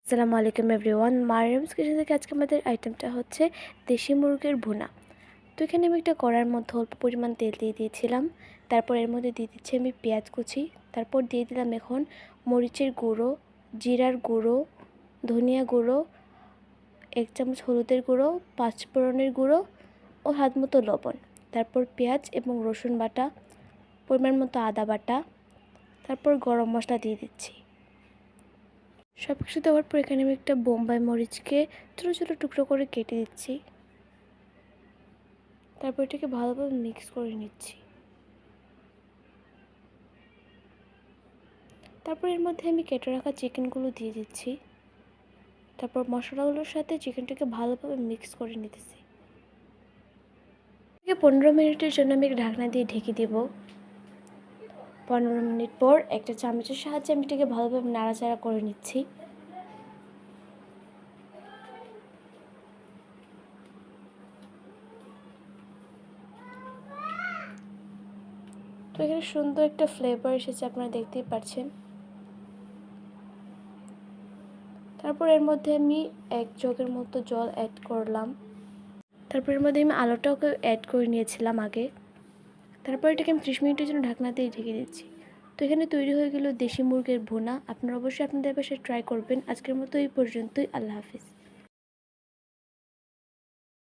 আসসালামু আলাইকুম everyone. Mariam's kitchen থেকে আজকে আমাদের আইটেমটা হচ্ছে দেশি মুরগির ভুনা। তো এখানে আমি একটা কড়াইয়ের মধ্যে অল্প পরিমাণ তেল দিয়ে দিয়েছিলাম। তারপর এর মধ্যে দিয়ে দিচ্ছি আমি পেঁয়াজ কুচি। তারপর দিয়ে দিলাম এখন মরিচের গুঁড়ো, জিরার গুঁড়ো, ধনিয়া গুঁড়ো, 1 চামচ হলুদের গুঁড়ো, 5 ফোড়নের গুঁড়ো ও হাত মতো লবণ। তারপর পেঁয়াজ এবং রসুন বাটা, পরিমাণ মতো আদা বাটা, তারপর গরম মশলা দিয়ে দিচ্ছি। সব কিছু দেওয়ার পর এখানে আমি একটা বোম্বাই মরিচকে ছোটো ছোটো টুকরো করে কেটে দিচ্ছি। তারপর এটাকে ভালোভাবে মিক্স করে নিচ্ছি। তারপর এর মধ্যে আমি কেটে রাখা চিকেনগুলো দিয়ে দিচ্ছি। তারপর মশলাগুলোর সাথে চিকেনটাকে ভালোভাবে মিক্স করে নিতেছি। 15 মিনিটের জন্য আমি ঢাকনা দিয়ে ঢেকে দেব। 15 মিনিট পর একটা চামচের সাহায্যে আমি এটাকে ভালোভাবে নাড়াচাড়া করে নিচ্ছি। তো এখানে সুন্দর একটা ফ্লেভার এসেছে, আপনারা দেখতেই পাচ্ছেন। তারপর এর মধ্যে আমি 1 জগের মতো জল অ্যাড করলাম। তারপর এর মধ্যে আমি আলুটাকে অ্যাড করে নিয়েছিলাম আগে। তারপর এটাকে আমি 30 মিনিটের জন্য ঢাকনা দিয়ে ঢেকে দিচ্ছি। তো এখানে তৈরি হয়ে গেল দেশি মুরগির ভুনা। আপনারা অবশ্যই আপনাদের বাসায় ট্রাই করবেন। আজকের মতো এই পর্যন্তই। আল্লাহ হাফিজ।